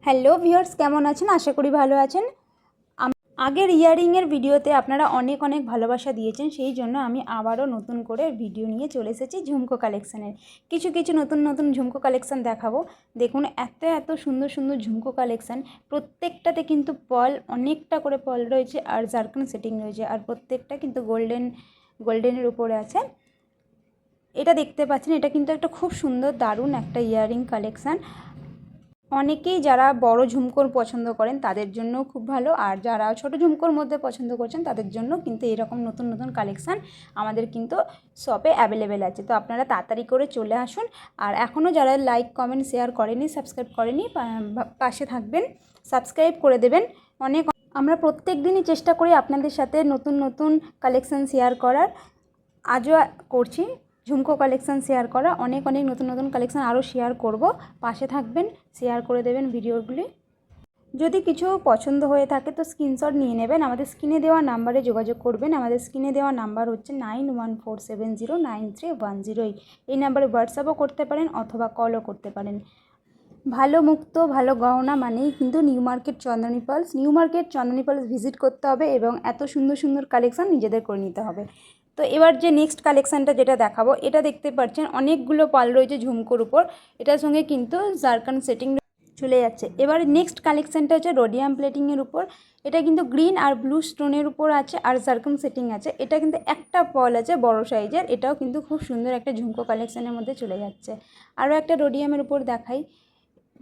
Hello viewers, কেমন আছেন? আশা করি ভালো আছেন। আগের ইয়ারিংয়ের ভিডিওতে আপনারা অনেক অনেক ভালোবাসা দিয়েছেন, সেই জন্য আমি আবারও নতুন করে ভিডিও নিয়ে চলে এসেছি ঝুমকো কালেকশানের। কিছু কিছু নতুন নতুন ঝুমকো কালেকশান দেখাবো। দেখুন এত এত সুন্দর সুন্দর ঝুমকো কালেকশান, প্রত্যেকটাতে কিন্তু পল অনেকটা করে পল রয়েছে আর জারকান সেটিং রয়েছে, আর প্রত্যেকটা কিন্তু গোল্ডেনের উপরে আছে। এটা দেখতে পাচ্ছেন, এটা কিন্তু একটা খুব সুন্দর দারুণ একটা ইয়ারিং কালেকশান। অনেকেই যারা বড় ঝুমকোর পছন্দ করেন তাদের জন্য খুব ভালো, আর যারা ছোট ঝুমকোর মধ্যে পছন্দ করছেন তাদের জন্য কিন্তু এরকম নতুন নতুন কালেকশান আমাদের কিন্তু শপে অ্যাভেলেবেল আছে। তো আপনারা তাড়াতাড়ি করে চলে আসুন। আর এখনও যারা লাইক কমেন্ট শেয়ার করেনি, সাবস্ক্রাইব করেনি, পাশে থাকবেন, সাবস্ক্রাইব করে দেবেন। আমরা প্রত্যেক দিনই চেষ্টা করি আপনাদের সাথে নতুন নতুন কালেকশান শেয়ার করার। আজও করছি ঝুমকো কালেকশান শেয়ার করা, অনেক অনেক নতুন নতুন কালেকশান আরও শেয়ার করব। পাশে থাকবেন, শেয়ার করে দেবেন ভিডিওগুলি। যদি কিছু পছন্দ হয়ে থাকে তো স্ক্রিনশট নিয়ে নেবেন, আমাদের স্ক্রিনে দেওয়া নাম্বারে যোগাযোগ করবেন। আমাদের স্ক্রিনে দেওয়া নাম্বার হচ্ছে 9147093108। এই নাম্বারে হোয়াটসঅ্যাপও করতে পারেন অথবা কলও করতে পারেন। ভালো মুক্ত ভালো গহনা মানেই কিন্তু New Market Chandani Pearls. New Market Chandani Pearls visit করতে হবে এবং এত সুন্দর সুন্দর কালেকশান নিজেদের করে নিতে হবে। তো এবার যে নেক্সট কালেকশানটা যেটা দেখাবো, এটা দেখতে পাচ্ছেন অনেকগুলো পাল রয়েছে ঝুমকোর উপর, এটার সঙ্গে কিন্তু জারকান সেটিং চলে যাচ্ছে। এবার নেক্সট কালেকশানটা হচ্ছে রোডিয়াম প্লেটিংয়ের উপর। এটা কিন্তু গ্রিন আর ব্লু স্টোনের উপর আছে আর জারকান সেটিং আছে। এটা কিন্তু একটা পল আছে বড় সাইজের, এটাও কিন্তু খুব সুন্দর একটা ঝুমকো কালেকশানের মধ্যে চলে যাচ্ছে। আরও একটা রোডিয়ামের উপর দেখাই,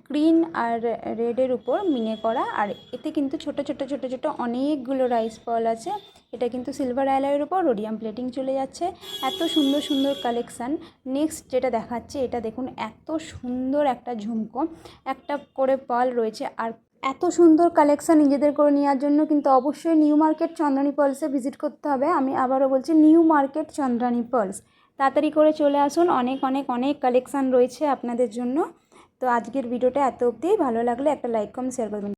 গ্রিন আর রেডের উপর মিনে করা, আর এতে কিন্তু ছোট ছোট ছোট ছোট অনেকগুলো রাইস পল আছে। এটা কিন্তু সিলভার অ্যালয়ের উপর রোডিয়াম প্লেটিং চলে যাচ্ছে। এত সুন্দর সুন্দর কালেকশান। নেক্সট যেটা দেখাচ্ছে, এটা দেখুন এত সুন্দর একটা ঝুমকো, একটা করে পল রয়েছে। আর এত সুন্দর কালেকশান নিজেদের করে নেওয়ার জন্য কিন্তু অবশ্যই নিউ মার্কেট চন্দ্রানী পার্লসে ভিজিট করতে হবে। আমি আবারও বলছি, নিউ মার্কেট চন্দ্রানী পার্লস। তাড়াতাড়ি করে চলে আসুন, অনেক অনেক অনেক কালেকশান রয়েছে আপনাদের জন্য। তো আজকের ভিডিওটা এত অবধি। ভালো লাগলে একটা লাইক কমেন্ট শেয়ার করবেন।